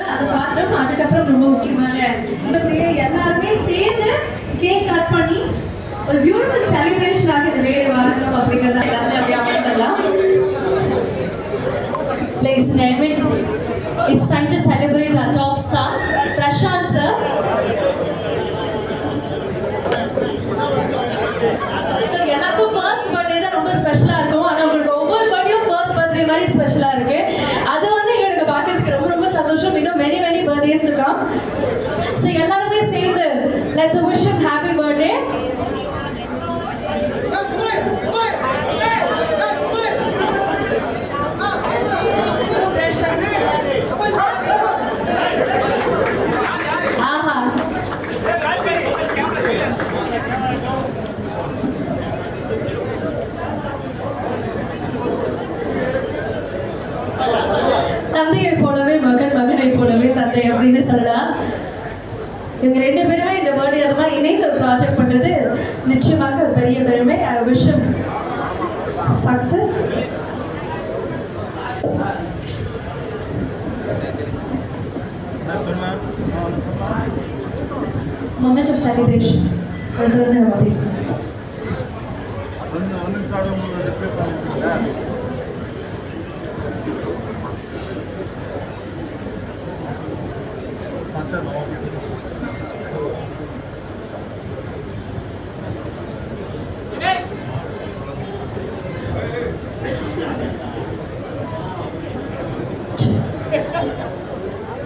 அதை பார்த்தோம். அதுக்கப்புறம் ரொம்ப முக்கியமான எல்லாருமே சேர்ந்து கேக் கட் பண்ணி ஒரு பியூட்டிஃபுல் செலிப்ரேஷனாக இந்த வேலை வாழணும் அப்படிங்கிறத எல்லாருமே அப்படியே அமர்த்தலாம். Ladies and gentlemen, it's time to celebrate our top star, Prashant sir. So எல்லாருக்கும் ஃபர்ஸ்ட் பர்த்டே தான் ரொம்ப ஸ்பெஷலா இருக்கும். ஆனா உங்களுக்கு ஒவ்வொரு பர்த்டேயும் ஃபர்ஸ்ட் பர்த்டே மாதிரி ஸ்பெஷலா இருக்கு. அது வந்து எங்களுக்கு பார்க்கிறதுக்கு ரொம்ப ரொம்ப சந்தோஷம். இன்னும் many birthdays to come. So எல்லாருமே சேர்ந்து let's wish him happy birthday. தந்தையை போலவே மகன், மகனை போலவே தந்தை அப்படின்னு சொல்லலாம். இவங்க ரெண்டு பேருமே இந்த பர்த்டே அதெல்லாம் இணைந்து ஒரு ப்ராஜெக்ட் பண்றது நிச்சயமாக ஒரு பெரிய பெருமை. I wish him success. Moment of celebration. அதுல நம்ம பேசலாம்.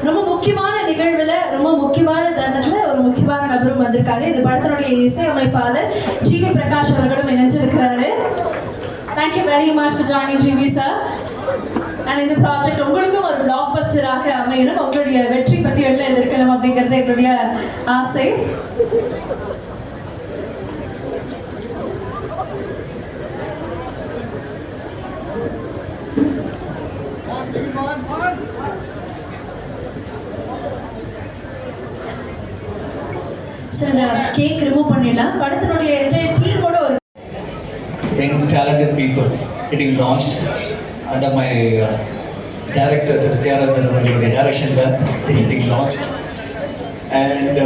ரொம்ப முக்கியமான நிகழ்வுல ரொம்ப முக்கியமான தருணத்துல ஒரு முக்கியமான நபரும் வந்திருக்காரு. இந்த படத்தினுடைய இசையமைப்பாளர் ஜிவி பிரகாஷ் அவர்களும் இணைஞ்சிருக்கிறாரு. Thank you very much for joining GV sir. And இந்த ப்ராஜெக்ட் உங்களுக்கும் ஒரு பிளாக் பஸ்டராக அமையணும், உங்களுடைய வெற்றி பட்டியலில் இது இருக்கணும் அப்படிங்கிறது எங்களுடைய ஆசை. சார் இந்த கேக் ரிமூவ் பண்ணிடலாம். படத்தினுடைய என்டையர் டீமோட ஒரு young talented people getting launched under my director Thiruthiyarajan அவர்களுடைய டைரக்ஷனில் getting launched. And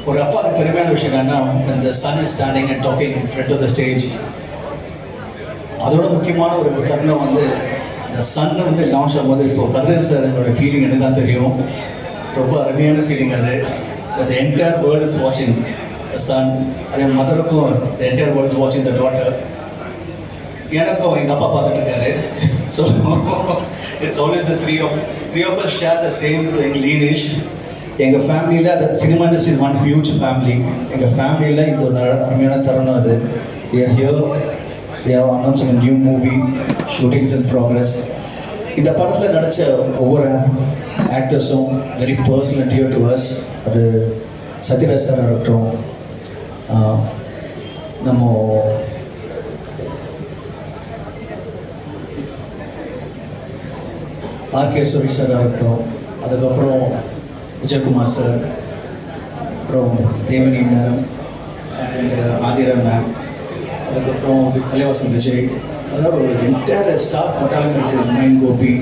ஒரு அப்பாவுக்கு பெருமையான விஷயம் என்னன்னா, when the son is standing and talking in front of the stage, அதோட முக்கியமான ஒரு தருணம் வந்து இந்த சன் வந்து லான்ச் ஆகும்போது இப்போ கதிரன் சார் என்னோட ஃபீலிங் எனக்கு தான் தெரியும். ரொம்ப அருமையான ஃபீலிங் அது. The entire world is watching the son. அதே மதருக்கும் the entire world is watching the daughter. எனக்கும் எங்கள் அப்பா பார்த்துட்டு இருக்காரு. So it's always the three of us share the same lineage. எங்கள் ஃபேமிலியில் அந்த cinema industry one huge family. எங்கள் ஃபேமிலியில் இந்த ஒரு அருமையான தருணம் அது. We are here. We have announced a new movie. Shootings in progress. இந்த படத்தில் நடித்த ஒவ்வொரு ஆக்டர்ஸும் very personal and dear to us. அது சத்யராஜ் சாராக இருக்கட்டும், நம்ம ஆர்கே சுரேஷ் சாராக இருக்கட்டும், அதுக்கப்புறம் விஜயகுமார் சார், அப்புறம் தேவனி மேடம் அண்ட் ஆதிரா மேம், அதுக்கப்புறம் கலைவாசன் விஜய், அதாவது ஒரு என்டையர் ஸ்டார் பட்டாளம் இருக்குது. மைன் கோபி,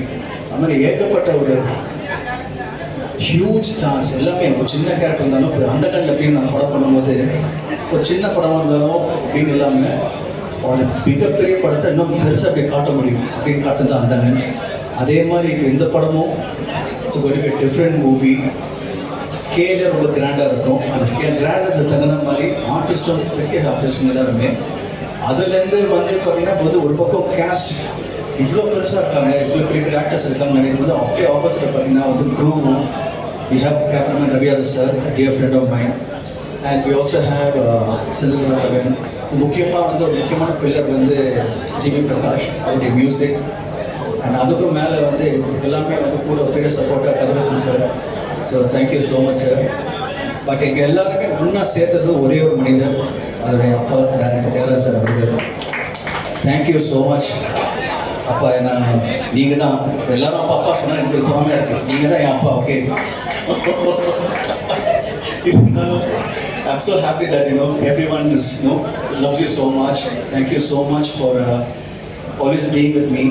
அது மாதிரி ஏகப்பட்ட ஒரு ஹியூஜ் ஸ்டார்ஸ் எல்லாமே. ஒரு சின்ன கேரக்டர் இருந்தாலும் இப்போ அந்த கண்ணில் அப்படின்னு நான் படம் பண்ணும்போது ஒரு சின்ன படமாக இருந்தாலும் அப்படின்னு இல்லாமல் ஒரு மிகப்பெரிய படத்தை இன்னும் பெருசாக அப்படி காட்ட முடியும் அப்படின்னு காட்டுறது அந்த கண். அதே மாதிரி இப்போ இந்த படமும் இட்ஸ் ஒரு டிஃப்ரெண்ட் மூவி. ஸ்கேலே ரொம்ப கிராண்டாக இருக்கும். அந்த ஸ்கேல் கிராண்டஸ் தகுந்த மாதிரி ஆர்டிஸ்ட்டும் பெரிய ஆர்டிஸ்ட் எல்லாருமே அதுலேருந்து வந்து பார்த்தீங்கன்னா போது ஒரு பக்கம் கேஸ்ட் இவ்வளோ பெருசாக இருக்காங்க, இவ்வளோ பெரிய பெரிய ஆக்டர்ஸ் இருக்காங்கன்னு நினைக்கும் போது அப்படியே ஆப்போசிட்டில் பார்த்தீங்கன்னா வந்து க்ரூவும் we have cameraman Raviada sir, a dear friend of mine, and we also have Sindhuravan. முக்கியமாக வந்து ஒரு முக்கியமான பில்லர் வந்து ஜிவி பிரகாஷ் அவருடைய மியூசிக். அண்ட் அதுக்கும் மேலே வந்து இதுக்கு எல்லாமே வந்து கூட ஒரு பெரிய சப்போர்ட்டாக Kathirasan sir. So thank you so much sir. But எங்கள் எல்லாருமே முன்னா சேர்த்தது ஒரே ஒரு மனிதர், அதனுடைய அப்பா டைரக்டர் தியாகராஜ் சார் அவர்கள். தேங்க்யூ ஸோ மச் அப்பா. ஏன்னா நீங்கள் தான் எல்லாரும் அப்பா அப்பா சொன்னால் எனக்கு பொறாமையாக இருக்குது. நீங்கள் தான் என் அப்பா. Okay, I'm so happy that everyone is loves you so much. Thank you so much for always being with me.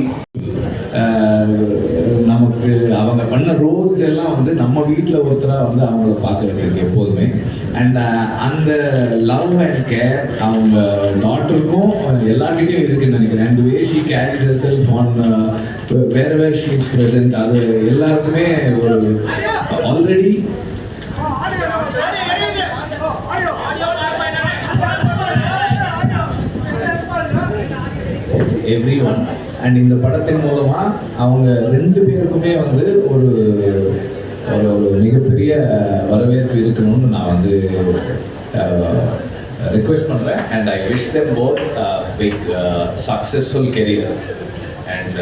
நமக்கு அவங்களுக்கு அவங்க பண்ண ரோல்ஸ் எல்லாம் வந்து நம்ம வீட்டில் ஒருத்தராக வந்து அவங்கள பார்க்க வச்சிருக்கு எப்போதுமே. அண்ட் அந்த லவ் அண்ட் கேர் அவங்க டாட்டருக்கும் எல்லார்கிட்டையும் இருக்குன்னு நினைக்கிறேன். And way she carries herself on wherever she is present, அது எல்லாருக்குமே ஒரு ஆல்ரெடி எவ்ரி ஒன். அண்ட் இந்த படத்தின் மூலமாக அவங்க 2 பேருக்குமே வந்து ஒரு ஒரு மிகப்பெரிய வரவேற்பு இருக்கணும்னு நான் வந்து ரிக்வெஸ்ட் பண்ணுறேன். And I wish them both big successful career. And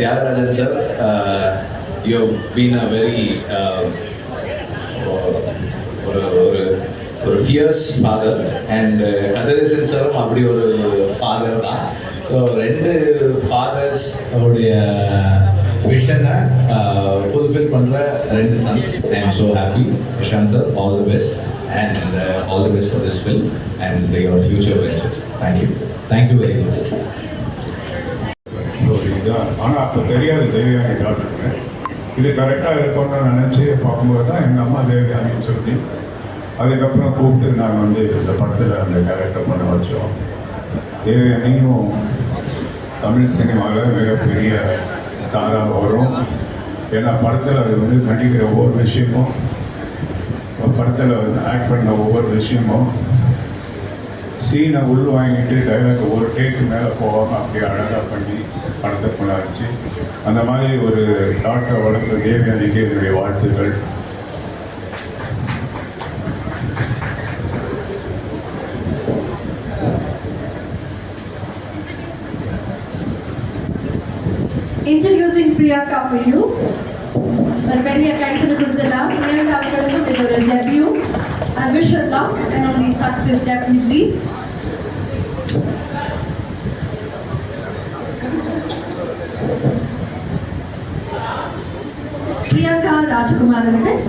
Thiyagarajan sir, you been a very ஒரு ஃபியர்ஸ் ஃபாதர். அண்ட் கதிரேசன் சாரும் அப்படி ஒரு ஃபாதர் தான். ஸோ 2 ஃபாதர்ஸ் உடைய விஷனை ஃபுல்ஃபில் பண்ணுற 2 sons. I am so happy. Vishanth sir, all the best and all the best for this film and your future ventures. Thank you very much. ஆனால் அப்போ தெரியாது தேவயானி டாக்டருக்கு. இது கரெக்டாக இருக்கும்னு நினச்சி பார்க்கும்போது தான் எங்கள் அம்மா தேவயானின்னு சொல்லி அதுக்கப்புறம் கூப்பிட்டு நாங்கள் வந்து இந்த படத்தில் அந்த கேரக்டர் பண்ண வச்சோம். தேவயானியும் தமிழ் சினிமாவில் மிகப்பெரிய ஸ்டாராக வரும். ஏன்னா படத்தில் அது வந்து நடிக்கிற ஒவ்வொரு விஷயமும், படத்தில் ஆக்ட் பண்ண ஒவ்வொரு விஷயமும், சீனை உள் வாங்கிட்டு டைலாக் ஒரு டேக்கு மேலே போகாமல் அப்படியே அழகாக பண்ணி படத்தை கொண்டாச்சு. அந்த மாதிரி ஒரு டாக்டரை வளர்த்த தேவயானிக்கு என்னுடைய வாழ்த்துக்கள். Introducing Priyanka for you. ஒரு பெரிய கைத்தறி கொடுத்தலாம். பிரியங்கா அவர்களுக்கும் இது ஒரு debut. I wish her luck and only success definitely. Priyanka Rajkumar அவர்கள்.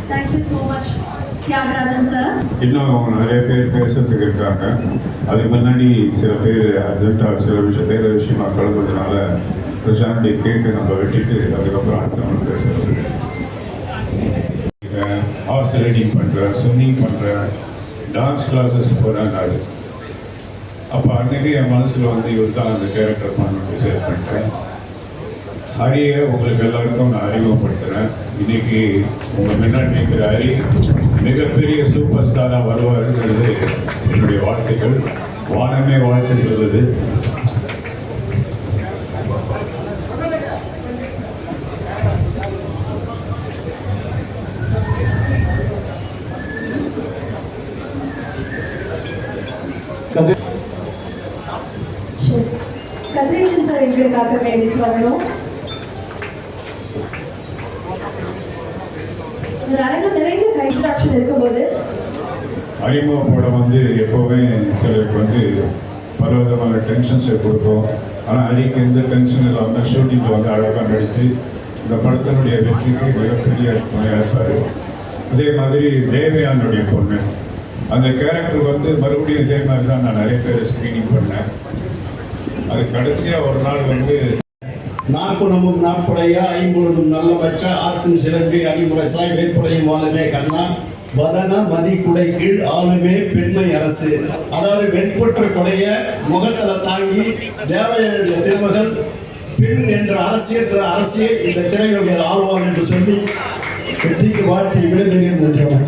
Thank you so much, Thiyagarajan sir. இன்னும் நிறைய பேர் பேசுறதுக்கு இருக்காங்க. அதுக்கு முன்னாடி சில பேர் அர்ஜென்ட்டாக சில விஷயமா கலந்ததுனால பிரசாந்தி கேட்டு நம்ம வெட்டிட்டு அதுக்கப்புறம் அடுத்தவங்க பேசுறது. ஹார்ஸ் ரைடிங் பண்ணுறேன், ஸ்விம்மிங் பண்ணுறேன், டான்ஸ் கிளாஸஸ் போகிறேன். அது அப்போ அன்றைக்கி என் மனசில் வந்து இவர் தான் அந்த கேரக்டர் பண்ணணும்னு டிசைட் பண்ணிட்டேன். ஹரியை உங்களுக்கு எல்லாருக்கும் நான் அறிமுகப்படுத்துகிறேன். இன்னைக்கு உங்கள் முன்னாடி நிற்கிற ஹரி மிகப்பெரிய சூப்பர் ஸ்டாராக வருவாருங்கிறது என்னுடைய வாழ்த்துக்கள். வானமே வாழ்த்து சொல்லுது. கதிரேசன் சார் எங்களுக்காக வேண்டிட்டு வரணும். ஒரு அரங்கம் நிறைந்த கைட்ராக்ஷன் இருக்கும்போது அறிமுக படம் வந்து எப்போவுமே சிலருக்கு வந்து பலவிதமான டென்ஷன்ஸை கொடுக்கும். ஆனால் ஹரிக்கு எந்த டென்ஷன் இல்லாமல் ஷூட்டிங்கில் வந்து அழகாக நடித்து இந்த படத்தினுடைய வெற்றிக்கு மிகப்பெரிய துணையாக இருப்பார். அதே மாதிரி தேவயானுடைய பொண்ணு அந்த கேரக்டர் வந்து மறுபடியும் இதே மாதிரி தான் நான் நிறைய பேர் ஸ்க்ரீனிங் பண்ணேன். அது கடைசியாக ஒரு நாள் வந்து நாற்புணமும் நாற்புடைய ஐம்பொழுதும் நல்ல பட்ச ஆற்றும் சிலம்பி அடிமுறை சாய் வேற்புடையும் வாழுமே கண்ணா வதன மதி குடை கீழ் ஆளுமே பெண்மை அரசு. அதாவது வெண்புற்ற கொடைய முகத்தல தாங்கி தேவையான திருமகள் பெண் என்ற அரசியை இந்த திரையுடைய ஆழ்வார் என்று சொல்லி வெற்றிக்கு வாழ்த்தி விடைபெறுகிறேன்.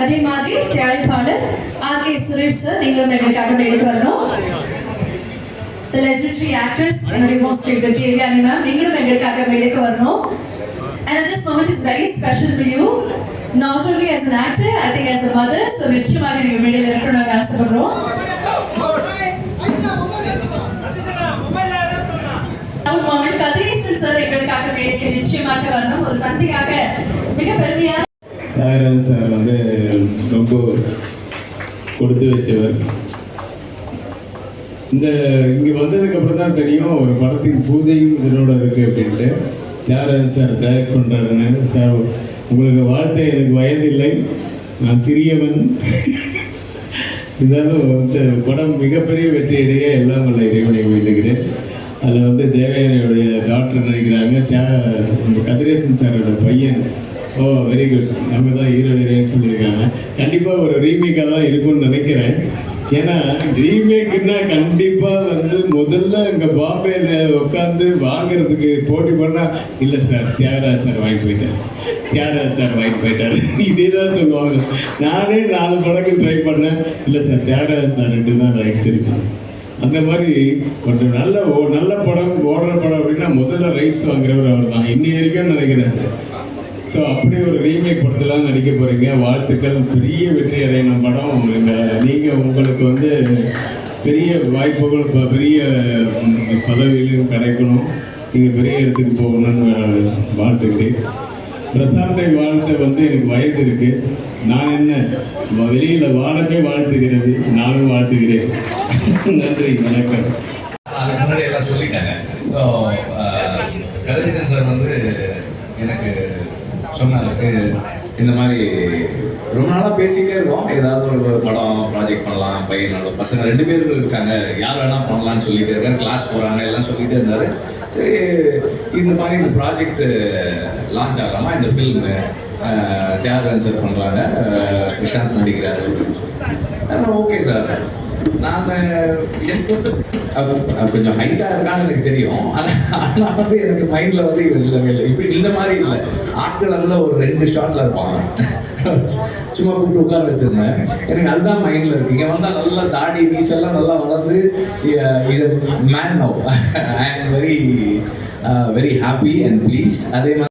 அதே மாதிரி தயாரிப்பாளர் ஆர்.கே. சுரேஷ் சார், நீங்களும் எங்களுக்காக மேலுக்கு வரணும். The legendary actress என்னுடைய most favorite தேவயானி மேம், நீங்களும் எங்களுக்காக மேலுக்கு வரணும். And at this moment is very special for you, not only as an actor, I think as a mother. So நிச்சயமாக நீங்க மேடையில் இருக்கணும் நாங்கள் ஆசைப்படுறோம். கதிரேசன் சார் எங்களுக்காக மேடைக்கு நிச்சயமாக வரணும். ஒரு தந்தையாக மிக பெருமையான தியாகராஜன் சார் வந்து ரொம்ப கொடுத்து வச்சவர். இங்கே வந்ததுக்கப்புறம் தான் தெரியும் ஒரு படத்தின் பூஜையும் இதனோட இருக்குது அப்படின்ட்டு. தியாகராஜன் சார் டைரக்ட் பண்ணுறாருன்னு. சார் உங்களுக்கு வாழ்த்தை, எனக்கு வயதில்லை, நான் சிறியவன். இருந்தாலும் படம் மிகப்பெரிய வெற்றியிடையே எல்லாம் வல்ல இறைவனை வேண்டுகிறேன். அதில் தேவயானியோடைய டாக்டர் நடிக்கிறாங்க, கதிரேசன் சாரோட பையன். ஓ வெரி குட், நம்ம தான் ஹீரோன்னு சொல்லியிருக்காங்க. கண்டிப்பாக ஒரு ரீமேக்காக தான் இருக்கும்னு நினைக்கிறேன். ஏன்னா ரீமேக்குன்னா கண்டிப்பாக முதல்ல இங்கே பாம்பேயில் உட்காந்து வாங்கிறதுக்கு போட்டி பண்ணால், இல்லை சார் தியாகராஜ் சார் வாங்கி போயிட்டார், தியாகராஜ் சார் வாங்கி போயிட்டார், இதே தான் சொல்லுவாங்க. நானே 4 படத்துக்கு ட்ரை பண்ணேன், இல்லை சார் தியாகராஜ் சார் 2 தான் ரைட்ஸ் இருக்கு. அந்த மாதிரி ஒரு நல்ல படம், ஓடுற படம் அப்படின்னா முதல்ல ரைட்ஸ் வாங்குறவர் அவர் தான், இன்னி வரைக்கும் நினைக்கிறேன். ஸோ அப்படி ஒரு ரீமேக் படத்தெல்லாம் நடிக்க போகிறீங்க. வாழ்த்துக்கள், பெரிய வெற்றி அடையணும் படம். நீங்கள் உங்களுக்கு பெரிய வாய்ப்புகள், பெரிய பதவியிலும் கிடைக்கணும், நீங்கள் பெரிய இடத்துக்கு போகணும்னு வாழ்த்துக்கிறேன். பிரசாந்தை வாழ்த்த எனக்கு வயது இருக்குது. நான் என்ன வெளியில் வானமே வாழ்த்துகிறது, நானும் வாழ்த்துகிறேன். நன்றி, வணக்கம். அதுக்கு முன்னாடி எல்லாம் சொல்லிட்டாங்க. கதிரேசன் சார் எனக்கு சொன்னாங்க, இந்த மாதிரி ரொம்ப நாளாக பேசிக்கிட்டே இருக்கோம், ஏதாவது ஒரு படம் ப்ராஜெக்ட் பண்ணலாம், பையனோட பசங்க 2 பேர் இருக்காங்க, யார் வேணால் பண்ணலான்னு சொல்லிட்டு இருக்காங்க, கிளாஸ் போகிறாங்க, எல்லாம் சொல்லிகிட்டே இருந்தார். சரி, இந்த மாதிரி இந்த ப்ராஜெக்ட் லான்ச் ஆகலாமா, இந்த ஃபில்மு தியாகராஜன் சார் பண்ணுறாங்க, பிரசாந்த் நடிக்கிறாரு அப்படின்னு சொல்லி, ஓகே சார். நான் எனக்கு கொஞ்சம் ஹைட்டாக இருக்கான்னு எனக்கு தெரியும், ஆனால் எனக்கு மைண்டில் இல்லை இப்படி இந்த மாதிரி இல்லை. ஆட்கள் ஒரு 2 ஷாட்டில் இருப்பாங்க, சும்மா கூப்பிட்டு உட்கார வச்சிருந்தேன். எனக்கு அதுதான் மைண்டில் இருக்கு. இங்கே வந்தால் நல்லா தாடி மீசெல்லாம் நல்லா வளர்ந்து is a man now. I am very happy and please. அதே மாதிரி